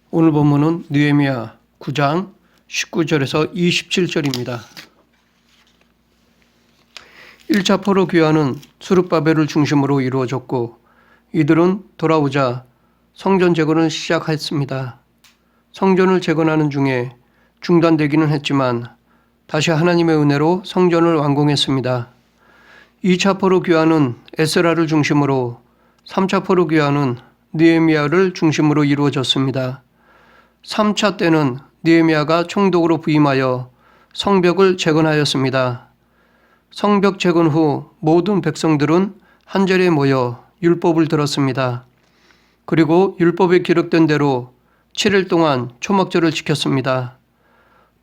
오늘 본문은 느헤미야 9장 19절에서 27절입니다. 1차 포로 귀환은 스룹바벨을 중심으로 이루어졌고 이들은 돌아오자 성전 재건을 시작했습니다. 성전을 재건하는 중에 중단되기는 했지만 다시 하나님의 은혜로 성전을 완공했습니다. 2차 포로 귀환은 에스라를 중심으로 3차 포로 귀환은 느헤미야를 중심으로 이루어졌습니다. 3차 때는 느헤미야가 총독으로 부임하여 성벽을 재건하였습니다. 성벽 재건 후 모든 백성들은 한자리에 모여 율법을 들었습니다. 그리고 율법에 기록된 대로 7일 동안 초막절을 지켰습니다.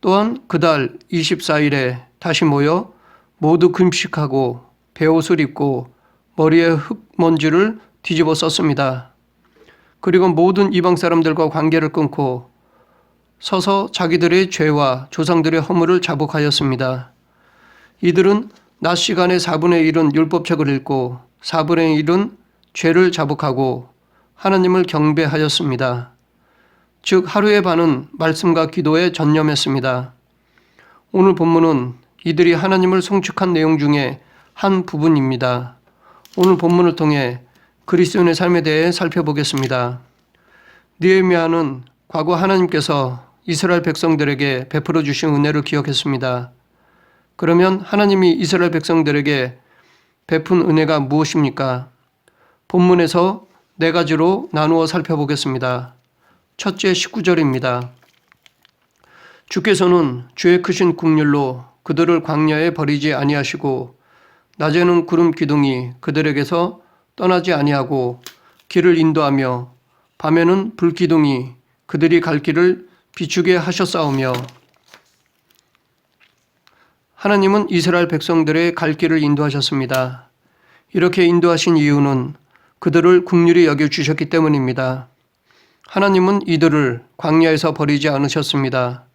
또한 그달 24일에 다시 모여 모두 금식하고 베옷을 입고 머리에 흙먼지를 뒤집어 썼습니다. 그리고 모든 이방 사람들과 관계를 끊고 서서 자기들의 죄와 조상들의 허물을 자복하였습니다. 이들은 낮 시간의 4분의 1은 율법책을 읽고 4분의 1은 죄를 자복하고 하나님을 경배하였습니다. 즉 하루의 반은 말씀과 기도에 전념했습니다. 오늘 본문은 이들이 하나님을 송축한 내용 중에 한 부분입니다. 오늘 본문을 통해 그리스도인의 삶에 대해 살펴보겠습니다. 느헤미야는 과거 하나님께서 이스라엘 백성들에게 베풀어 주신 은혜를 기억했습니다. 그러면 하나님이 이스라엘 백성들에게 베푼 은혜가 무엇입니까? 본문에서 네 가지로 나누어 살펴보겠습니다. 첫째 19절입니다. 주께서는 주의 크신 국률로 그들을 광야에 버리지 아니하시고 낮에는 구름 기둥이 그들에게서 떠나지 아니하고 길을 인도하며 밤에는 불 기둥이 그들이 갈 길을 비추게 하셨사오며. 하나님은 이스라엘 백성들의 갈 길을 인도하셨습니다. 이렇게 인도하신 이유는 그들을 긍휼히 여겨주셨기 때문입니다. 하나님은 이들을 광야에서 버리지 않으셨습니다.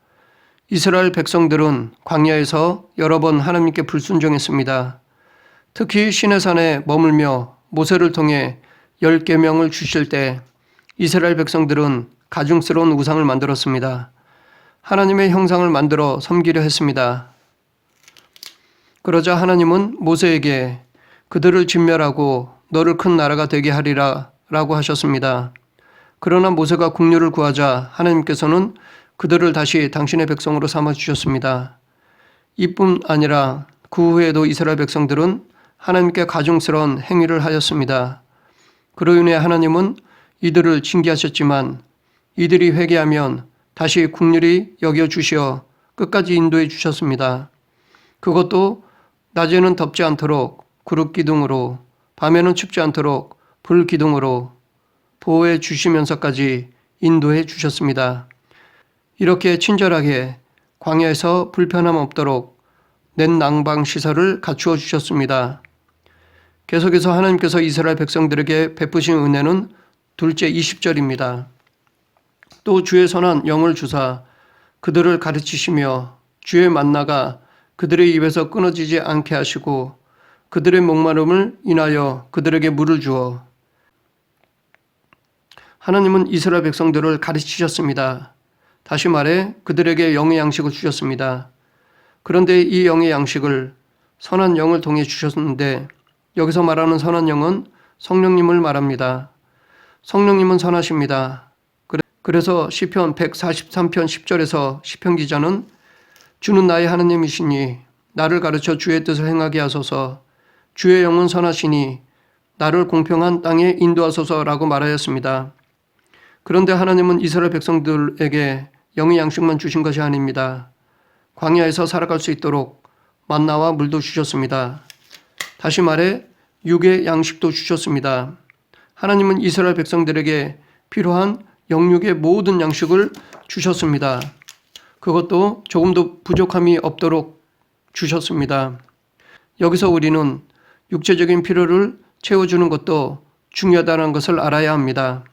이스라엘 백성들은 광야에서 여러 번 하나님께 불순종했습니다. 특히 시내산에 머물며 모세를 통해 10계명을 주실 때 이스라엘 백성들은 가증스러운 우상을 만들었습니다. 하나님의 형상을 만들어 섬기려 했습니다. 그러자 하나님은 모세에게 그들을 진멸하고 너를 큰 나라가 되게 하리라 라고 하셨습니다. 그러나 모세가 긍휼을 구하자 하나님께서는 그들을 다시 당신의 백성으로 삼아주셨습니다. 이뿐 아니라 그 후에도 이스라엘 백성들은 하나님께 가증스러운 행위를 하였습니다. 그로 인해 하나님은 이들을 징계하셨지만 이들이 회개하면 다시 긍휼히 여겨주시어 끝까지 인도해 주셨습니다. 그것도 낮에는 덥지 않도록 구름 기둥으로 밤에는 춥지 않도록 불 기둥으로 보호해 주시면서까지 인도해 주셨습니다. 이렇게 친절하게 광야에서 불편함 없도록 넷낭방 시설을 갖추어 주셨습니다. 계속해서 하나님께서 이스라엘 백성들에게 베푸신 은혜는 둘째 20절입니다. 또 주의 선한 영을 주사 그들을 가르치시며 주의 만나가 그들의 입에서 끊어지지 않게 하시고 그들의 목마름을 인하여 그들에게 물을 주어. 하나님은 이스라엘 백성들을 가르치셨습니다. 다시 말해 그들에게 영의 양식을 주셨습니다. 그런데 이 영의 양식을 선한 영을 통해 주셨는데 여기서 말하는 선한 영은 성령님을 말합니다. 성령님은 선하십니다. 그래서 시편 143편 10절에서 시편 기자는 주는 나의 하나님이시니 나를 가르쳐 주의 뜻을 행하게 하소서. 주의 영은 선하시니 나를 공평한 땅에 인도하소서라고 말하였습니다. 그런데 하나님은 이스라엘 백성들에게 영의 양식만 주신 것이 아닙니다. 광야에서 살아갈 수 있도록 만나와 물도 주셨습니다. 다시 말해 육의 양식도 주셨습니다. 하나님은 이스라엘 백성들에게 필요한 영육의 모든 양식을 주셨습니다. 그것도 조금도 부족함이 없도록 주셨습니다. 여기서 우리는 육체적인 필요를 채워주는 것도 중요하다는 것을 알아야 합니다.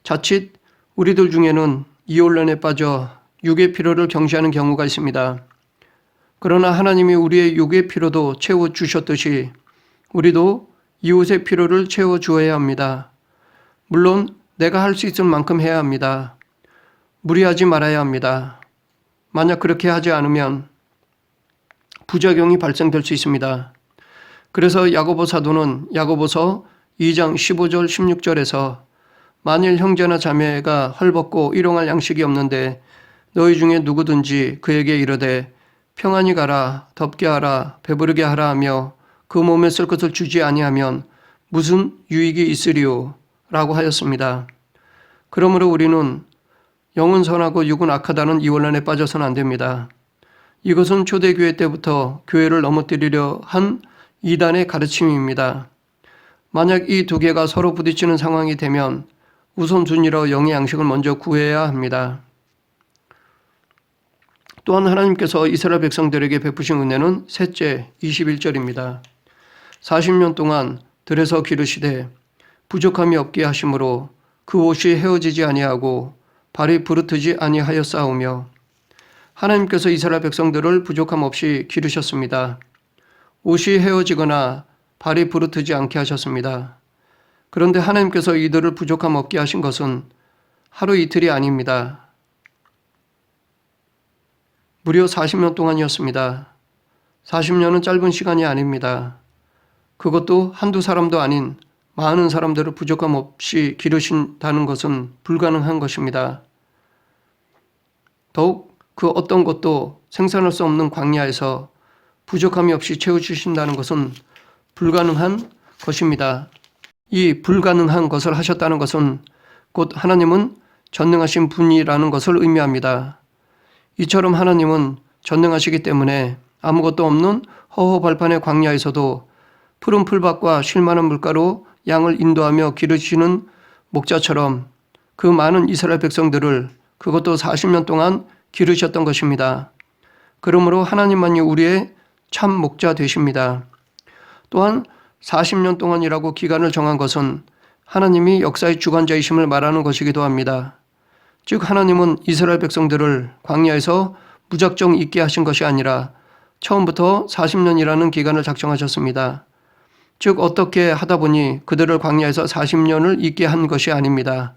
자칫 우리들 중에는 이혼란에 빠져 육의 필요를 경시하는 경우가 있습니다. 그러나 하나님이 우리의 육의 필요도 채워주셨듯이 우리도 이웃의 필요를 채워주어야 합니다. 물론 내가 할 수 있을 만큼 해야 합니다. 무리하지 말아야 합니다. 만약 그렇게 하지 않으면 부작용이 발생될 수 있습니다. 그래서 야고보 사도는 야고보서 2장 15절 16절에서 만일 형제나 자매가 헐벗고 일용할 양식이 없는데 너희 중에 누구든지 그에게 이르되 평안히 가라, 덥게 하라, 배부르게 하라 하며 그 몸에 쓸 것을 주지 아니하면 무슨 유익이 있으리요? 라고 하였습니다. 그러므로 우리는 영은 선하고 육은 악하다는 이 원론에 빠져서는 안 됩니다. 이것은 초대교회 때부터 교회를 넘어뜨리려 한 이단의 가르침입니다. 만약 이 두 개가 서로 부딪히는 상황이 되면 우선순위로 영의 양식을 먼저 구해야 합니다. 또한 하나님께서 이스라엘 백성들에게 베푸신 은혜는 셋째 21절입니다. 40년 동안 들에서 기르시되 부족함이 없게 하심으로 그 옷이 헤어지지 아니하고 발이 부르트지 아니하였사오며 하나님께서 이스라엘 백성들을 부족함 없이 기르셨습니다. 옷이 헤어지거나 발이 부르트지 않게 하셨습니다. 그런데 하나님께서 이들을 부족함 없게 하신 것은 하루 이틀이 아닙니다. 무려 40년 동안이었습니다. 40년은 짧은 시간이 아닙니다. 그것도 한두 사람도 아닌 많은 사람들을 부족함 없이 기르신다는 것은 불가능한 것입니다. 더욱 그 어떤 것도 생산할 수 없는 광야에서 부족함이 없이 채워주신다는 것은 불가능한 것입니다. 이 불가능한 것을 하셨다는 것은 곧 하나님은 전능하신 분이라는 것을 의미합니다. 이처럼 하나님은 전능하시기 때문에 아무것도 없는 허허벌판의 광야에서도 푸른 풀밭과 쉴만한 물가로 양을 인도하며 기르시는 목자처럼 그 많은 이스라엘 백성들을 그것도 40년 동안 기르셨던 것입니다. 그러므로 하나님만이 우리의 참 목자 되십니다. 또한 40년 동안이라고 기간을 정한 것은 하나님이 역사의 주관자이심을 말하는 것이기도 합니다. 즉 하나님은 이스라엘 백성들을 광야에서 무작정 있게 하신 것이 아니라 처음부터 40년이라는 기간을 작정하셨습니다. 즉 어떻게 하다 보니 그들을 광야에서 40년을 있게 한 것이 아닙니다.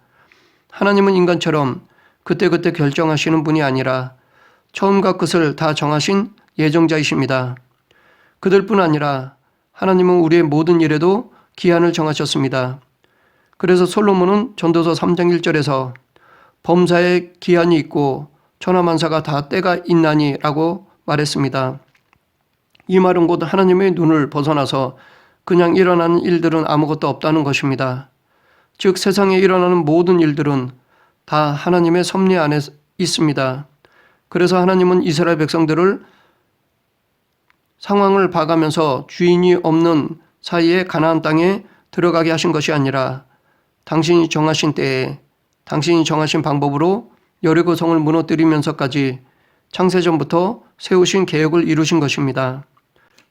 하나님은 인간처럼 그때그때 결정하시는 분이 아니라 처음과 끝을 다 정하신 예정자이십니다. 그들뿐 아니라 하나님은 우리의 모든 일에도 기한을 정하셨습니다. 그래서 솔로몬은 전도서 3장 1절에서 범사에 기한이 있고 천하만사가 다 때가 있나니 라고 말했습니다. 이 말은 곧 하나님의 눈을 벗어나서 그냥 일어나는 일들은 아무것도 없다는 것입니다. 즉 세상에 일어나는 모든 일들은 다 하나님의 섭리 안에 있습니다. 그래서 하나님은 이스라엘 백성들을 상황을 봐가면서 주인이 없는 사이에 가나안 땅에 들어가게 하신 것이 아니라 당신이 정하신 때에 당신이 정하신 방법으로 여리고성을 무너뜨리면서까지 창세전부터 세우신 계획을 이루신 것입니다.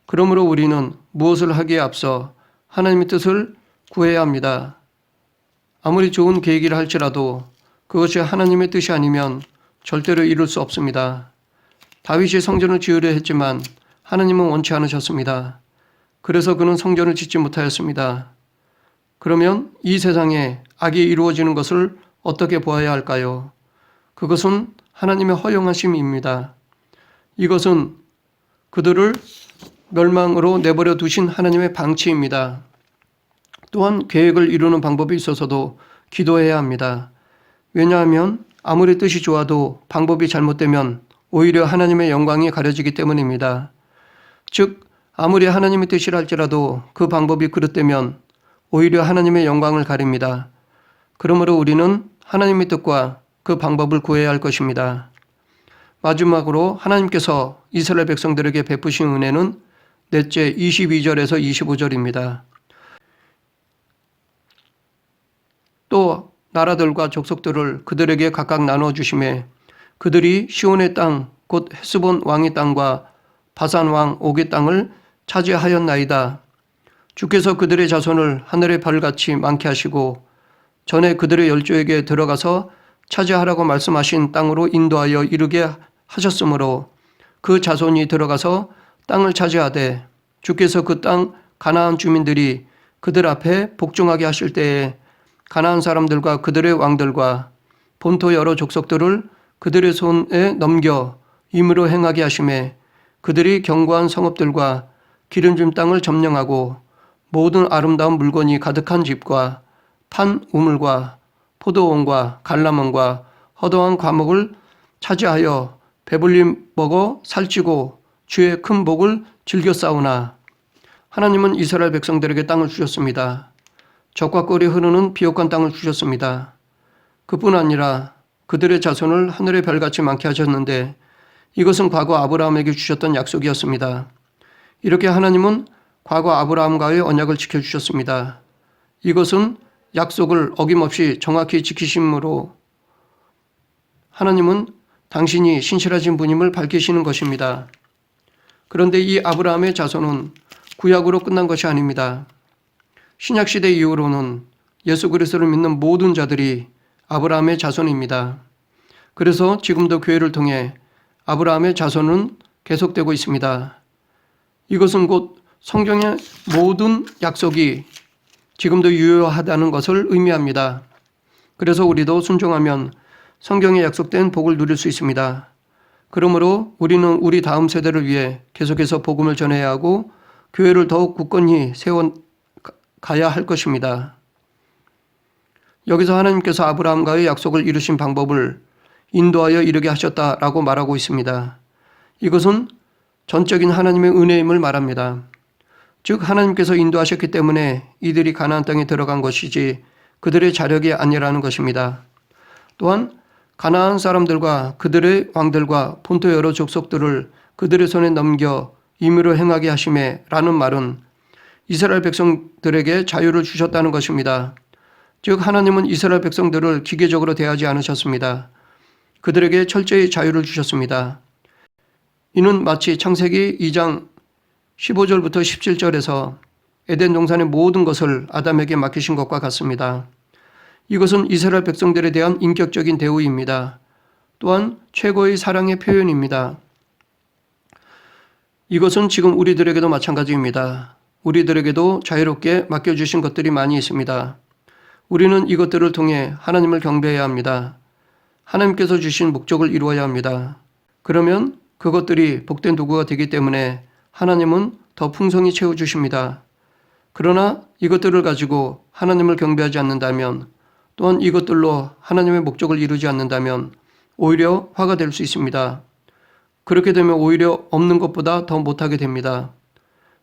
그러므로 우리는 무엇을 하기에 앞서 하나님의 뜻을 구해야 합니다. 아무리 좋은 계획이라 할지라도 그것이 하나님의 뜻이 아니면 절대로 이룰 수 없습니다. 다윗이 성전을 지으려 했지만 하나님은 원치 않으셨습니다. 그래서 그는 성전을 짓지 못하였습니다. 그러면 이 세상에 악이 이루어지는 것을 어떻게 보아야 할까요? 그것은 하나님의 허용하심입니다. 이것은 그들을 멸망으로 내버려 두신 하나님의 방치입니다. 또한 계획을 이루는 방법이 있어서도 기도해야 합니다. 왜냐하면 아무리 뜻이 좋아도 방법이 잘못되면 오히려 하나님의 영광이 가려지기 때문입니다. 즉 아무리 하나님의 뜻이라 할지라도 그 방법이 그릇되면 오히려 하나님의 영광을 가립니다. 그러므로 우리는 하나님의 뜻과 그 방법을 구해야 할 것입니다. 마지막으로 하나님께서 이스라엘 백성들에게 베푸신 은혜는 넷째 22절에서 25절입니다. 또 나라들과 족속들을 그들에게 각각 나눠주심에 그들이 시온의 땅 곧 헤스본 왕의 땅과 바산 왕 옥의 땅을 차지하였나이다. 주께서 그들의 자손을 하늘의 별같이 많게 하시고 전에 그들의 열조에게 들어가서 차지하라고 말씀하신 땅으로 인도하여 이르게 하셨으므로 그 자손이 들어가서 땅을 차지하되 주께서 그 땅 가나안 주민들이 그들 앞에 복종하게 하실 때에 가나안 사람들과 그들의 왕들과 본토 여러 족속들을 그들의 손에 넘겨 임으로 행하게 하심에 그들이 견고한 성읍들과 기름진 땅을 점령하고 모든 아름다운 물건이 가득한 집과 판 우물과 포도원과 갈라몬과 허도한 과목을 차지하여 배불리 먹어 살찌고 주의 큰 복을 즐겨 싸우나 하나님은 이스라엘 백성들에게 땅을 주셨습니다. 적과 꿀이 흐르는 비옥한 땅을 주셨습니다. 그뿐 아니라 그들의 자손을 하늘의 별같이 많게 하셨는데 이것은 과거 아브라함에게 주셨던 약속이었습니다. 이렇게 하나님은 과거 아브라함과의 언약을 지켜주셨습니다. 이것은 약속을 어김없이 정확히 지키심으로 하나님은 당신이 신실하신 분임을 밝히시는 것입니다. 그런데 이 아브라함의 자손은 구약으로 끝난 것이 아닙니다. 신약시대 이후로는 예수 그리스도를 믿는 모든 자들이 아브라함의 자손입니다. 그래서 지금도 교회를 통해 아브라함의 자손은 계속되고 있습니다. 이것은 곧 성경의 모든 약속이 지금도 유효하다는 것을 의미합니다. 그래서 우리도 순종하면 성경에 약속된 복을 누릴 수 있습니다. 그러므로 우리는 우리 다음 세대를 위해 계속해서 복음을 전해야 하고 교회를 더욱 굳건히 세워가야 할 것입니다. 여기서 하나님께서 아브라함과의 약속을 이루신 방법을 인도하여 이르게 하셨다라고 말하고 있습니다. 이것은 전적인 하나님의 은혜임을 말합니다. 즉 하나님께서 인도하셨기 때문에 이들이 가나안 땅에 들어간 것이지 그들의 자력이 아니라는 것입니다. 또한 가나안 사람들과 그들의 왕들과 본토 여러 족속들을 그들의 손에 넘겨 임의로 행하게 하심에 라는 말은 이스라엘 백성들에게 자유를 주셨다는 것입니다. 즉 하나님은 이스라엘 백성들을 기계적으로 대하지 않으셨습니다. 그들에게 철저히 자유를 주셨습니다. 이는 마치 창세기 2장 15절부터 17절에서 에덴 동산의 모든 것을 아담에게 맡기신 것과 같습니다. 이것은 이스라엘 백성들에 대한 인격적인 대우입니다. 또한 최고의 사랑의 표현입니다. 이것은 지금 우리들에게도 마찬가지입니다. 우리들에게도 자유롭게 맡겨주신 것들이 많이 있습니다. 우리는 이것들을 통해 하나님을 경배해야 합니다. 하나님께서 주신 목적을 이루어야 합니다. 그러면 그것들이 복된 도구가 되기 때문에 하나님은 더 풍성히 채워주십니다. 그러나 이것들을 가지고 하나님을 경배하지 않는다면 또한 이것들로 하나님의 목적을 이루지 않는다면 오히려 화가 될 수 있습니다. 그렇게 되면 오히려 없는 것보다 더 못하게 됩니다.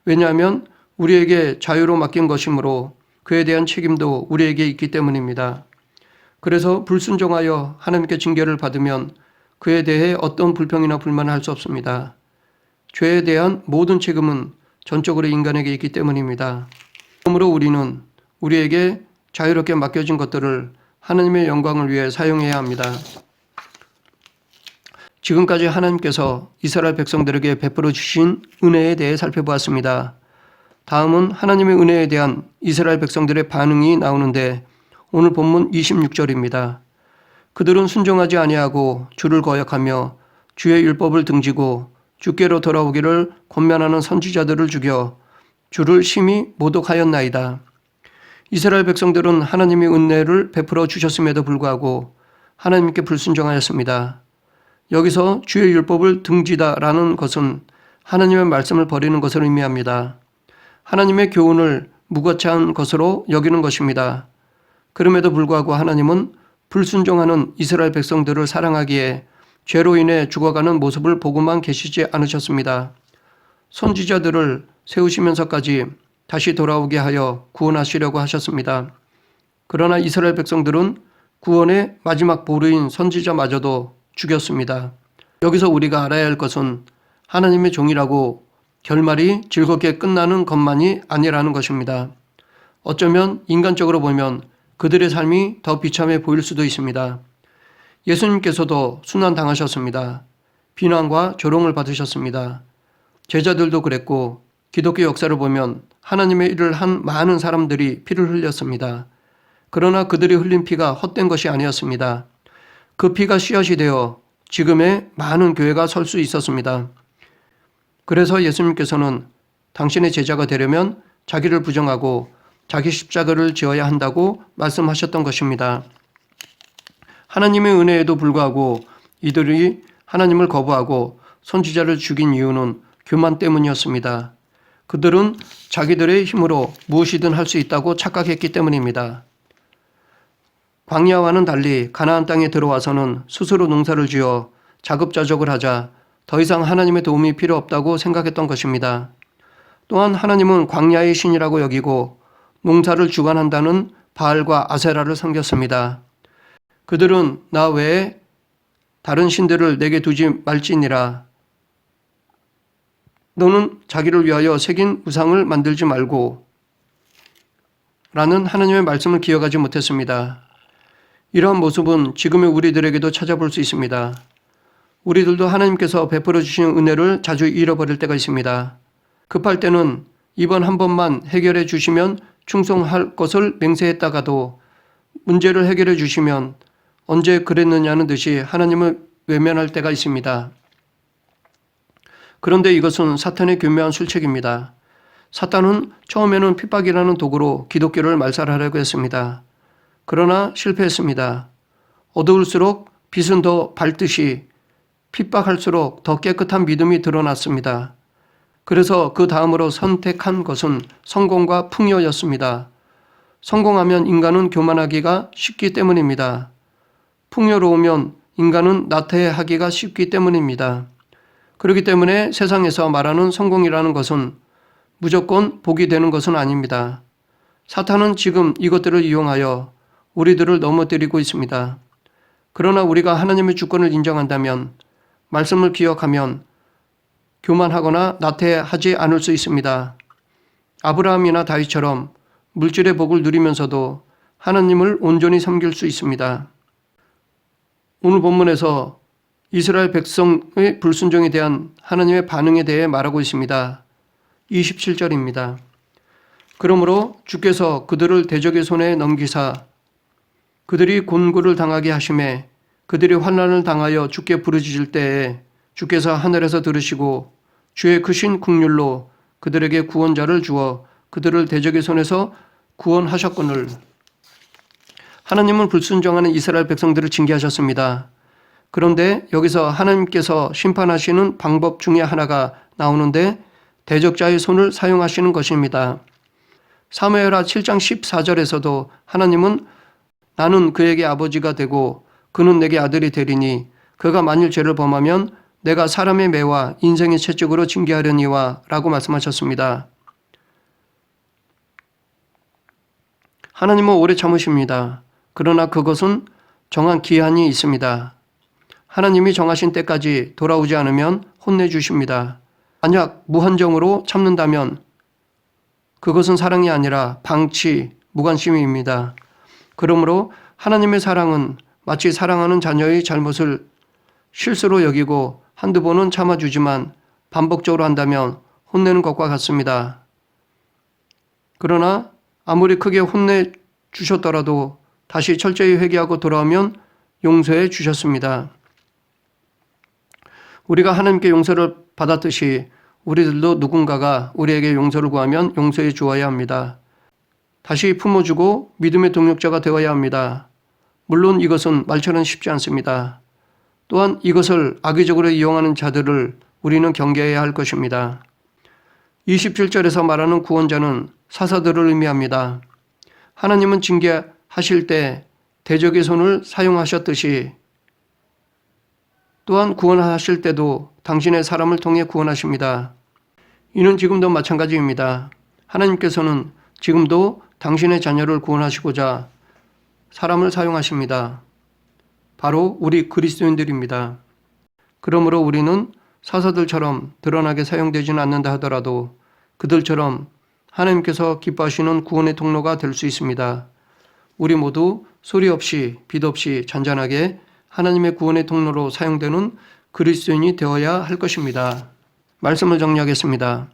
왜냐하면 우리에게 자유로 맡긴 것이므로 그에 대한 책임도 우리에게 있기 때문입니다. 그래서 불순종하여 하나님께 징계를 받으면 그에 대해 어떤 불평이나 불만을 할 수 없습니다. 죄에 대한 모든 책임은 전적으로 인간에게 있기 때문입니다. 그러므로 우리는 우리에게 자유롭게 맡겨진 것들을 하나님의 영광을 위해 사용해야 합니다. 지금까지 하나님께서 이스라엘 백성들에게 베풀어 주신 은혜에 대해 살펴보았습니다. 다음은 하나님의 은혜에 대한 이스라엘 백성들의 반응이 나오는데 오늘 본문 26절입니다. 그들은 순종하지 아니하고 주를 거역하며 주의 율법을 등지고 주께로 돌아오기를 권면하는 선지자들을 죽여 주를 심히 모독하였나이다. 이스라엘 백성들은 하나님의 은혜를 베풀어 주셨음에도 불구하고 하나님께 불순종하였습니다. 여기서 주의 율법을 등지다라는 것은 하나님의 말씀을 버리는 것을 의미합니다. 하나님의 교훈을 무거찬 것으로 여기는 것입니다. 그럼에도 불구하고 하나님은 불순종하는 이스라엘 백성들을 사랑하기에 죄로 인해 죽어가는 모습을 보고만 계시지 않으셨습니다. 선지자들을 세우시면서까지 다시 돌아오게 하여 구원하시려고 하셨습니다. 그러나 이스라엘 백성들은 구원의 마지막 보루인 선지자마저도 죽였습니다. 여기서 우리가 알아야 할 것은 하나님의 종이라고 결말이 즐겁게 끝나는 것만이 아니라는 것입니다. 어쩌면 인간적으로 보면 그들의 삶이 더 비참해 보일 수도 있습니다. 예수님께서도 순환당하셨습니다. 비난과 조롱을 받으셨습니다. 제자들도 그랬고 기독교 역사를 보면 하나님의 일을 한 많은 사람들이 피를 흘렸습니다. 그러나 그들이 흘린 피가 헛된 것이 아니었습니다. 그 피가 씨앗이 되어 지금의 많은 교회가 설 수 있었습니다. 그래서 예수님께서는 당신의 제자가 되려면 자기를 부정하고 자기 십자가를 지어야 한다고 말씀하셨던 것입니다. 하나님의 은혜에도 불구하고 이들이 하나님을 거부하고 선지자를 죽인 이유는 교만 때문이었습니다. 그들은 자기들의 힘으로 무엇이든 할 수 있다고 착각했기 때문입니다. 광야와는 달리 가나안 땅에 들어와서는 스스로 농사를 지어 자급자족을 하자 더 이상 하나님의 도움이 필요 없다고 생각했던 것입니다. 또한 하나님은 광야의 신이라고 여기고 농사를 주관한다는 바알과 아세라를 섬겼습니다. 그들은 나 외에 다른 신들을 내게 두지 말지니라. 너는 자기를 위하여 새긴 우상을 만들지 말고 라는 하나님의 말씀을 기억하지 못했습니다. 이러한 모습은 지금의 우리들에게도 찾아볼 수 있습니다. 우리들도 하나님께서 베풀어 주신 은혜를 자주 잃어버릴 때가 있습니다. 급할 때는 이번 한 번만 해결해 주시면 충성할 것을 맹세했다가도 문제를 해결해 주시면 언제 그랬느냐는 듯이 하나님을 외면할 때가 있습니다. 그런데 이것은 사탄의 교묘한 술책입니다. 사탄은 처음에는 핍박이라는 도구로 기독교를 말살하려고 했습니다. 그러나 실패했습니다. 어두울수록 빛은 더 밝듯이 핍박할수록 더 깨끗한 믿음이 드러났습니다. 그래서 그 다음으로 선택한 것은 성공과 풍요였습니다. 성공하면 인간은 교만하기가 쉽기 때문입니다. 풍요로우면 인간은 나태하기가 쉽기 때문입니다. 그렇기 때문에 세상에서 말하는 성공이라는 것은 무조건 복이 되는 것은 아닙니다. 사탄은 지금 이것들을 이용하여 우리들을 넘어뜨리고 있습니다. 그러나 우리가 하나님의 주권을 인정한다면, 말씀을 기억하면 교만하거나 나태하지 않을 수 있습니다. 아브라함이나 다윗처럼 물질의 복을 누리면서도 하나님을 온전히 섬길 수 있습니다. 오늘 본문에서 이스라엘 백성의 불순종에 대한 하나님의 반응에 대해 말하고 있습니다. 27절입니다. 그러므로 주께서 그들을 대적의 손에 넘기사 그들이 곤고를 당하게 하심에 그들이 환난을 당하여 주께 부르짖을 때에 주께서 하늘에서 들으시고 주의 크신 긍휼로 그들에게 구원자를 주어 그들을 대적의 손에서 구원하셨거늘. 하나님은 불순종하는 이스라엘 백성들을 징계하셨습니다. 그런데 여기서 하나님께서 심판하시는 방법 중에 하나가 나오는데 대적자의 손을 사용하시는 것입니다. 사무엘하 7장 14절에서도 하나님은 나는 그에게 아버지가 되고 그는 내게 아들이 되리니 그가 만일 죄를 범하면 내가 사람의 매와 인생의 채찍으로 징계하려니와 라고 말씀하셨습니다. 하나님은 오래 참으십니다. 그러나 그것은 정한 기한이 있습니다. 하나님이 정하신 때까지 돌아오지 않으면 혼내주십니다. 만약 무한정으로 참는다면 그것은 사랑이 아니라 방치, 무관심입니다. 그러므로 하나님의 사랑은 마치 사랑하는 자녀의 잘못을 실수로 여기고 한두 번은 참아주지만 반복적으로 한다면 혼내는 것과 같습니다. 그러나 아무리 크게 혼내주셨더라도 다시 철저히 회개하고 돌아오면 용서해 주셨습니다. 우리가 하나님께 용서를 받았듯이 우리들도 누군가가 우리에게 용서를 구하면 용서해 주어야 합니다. 다시 품어주고 믿음의 동력자가 되어야 합니다. 물론 이것은 말처럼 쉽지 않습니다. 또한 이것을 악의적으로 이용하는 자들을 우리는 경계해야 할 것입니다. 27절에서 말하는 구원자는 사사들을 의미합니다. 하나님은 징계하실 때 대적의 손을 사용하셨듯이 또한 구원하실 때도 당신의 사람을 통해 구원하십니다. 이는 지금도 마찬가지입니다. 하나님께서는 지금도 당신의 자녀를 구원하시고자 사람을 사용하십니다. 바로 우리 그리스도인들입니다. 그러므로 우리는 사사들처럼 드러나게 사용되지는 않는다 하더라도 그들처럼 하나님께서 기뻐하시는 구원의 통로가 될 수 있습니다. 우리 모두 소리 없이 빛 없이 잔잔하게 하나님의 구원의 통로로 사용되는 그리스도인이 되어야 할 것입니다. 말씀을 정리하겠습니다.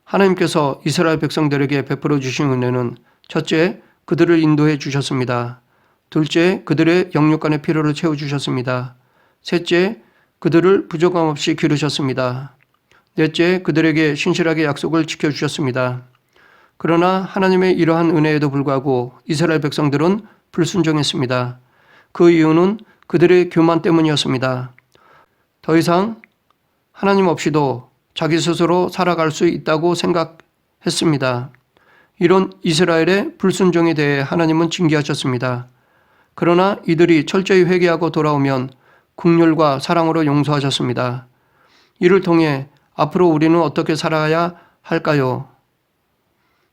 하나님께서 이스라엘 백성들에게 베풀어 주신 은혜는 첫째, 그들을 인도해 주셨습니다. 둘째, 그들의 영육간의 필요를 채워주셨습니다. 셋째, 그들을 부족함 없이 기르셨습니다. 넷째, 그들에게 신실하게 약속을 지켜주셨습니다. 그러나 하나님의 이러한 은혜에도 불구하고 이스라엘 백성들은 불순종했습니다. 그 이유는 그들의 교만 때문이었습니다. 더 이상 하나님 없이도 자기 스스로 살아갈 수 있다고 생각했습니다. 이런 이스라엘의 불순종에 대해 하나님은 징계하셨습니다. 그러나 이들이 철저히 회개하고 돌아오면 긍휼과 사랑으로 용서하셨습니다. 이를 통해 앞으로 우리는 어떻게 살아야 할까요?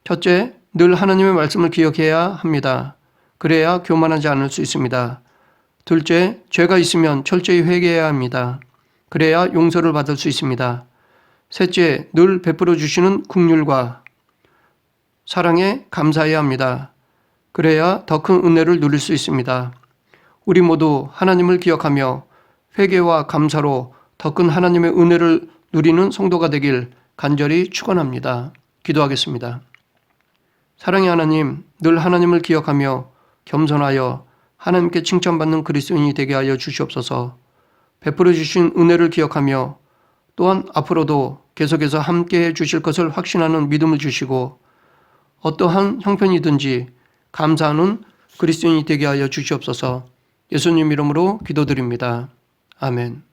첫째, 늘 하나님의 말씀을 기억해야 합니다. 그래야 교만하지 않을 수 있습니다. 둘째, 죄가 있으면 철저히 회개해야 합니다. 그래야 용서를 받을 수 있습니다. 셋째, 늘 베풀어 주시는 긍휼과 사랑에 감사해야 합니다. 그래야 더 큰 은혜를 누릴 수 있습니다. 우리 모두 하나님을 기억하며 회개와 감사로 더 큰 하나님의 은혜를 누리는 성도가 되길 간절히 축원합니다. 기도하겠습니다. 사랑의 하나님, 늘 하나님을 기억하며 겸손하여 하나님께 칭찬받는 그리스도인이 되게 하여 주시옵소서. 베풀어 주신 은혜를 기억하며 또한 앞으로도 계속해서 함께해 주실 것을 확신하는 믿음을 주시고 어떠한 형편이든지 감사하는 그리스도인이 되게 하여 주시옵소서. 예수님 이름으로 기도드립니다. 아멘.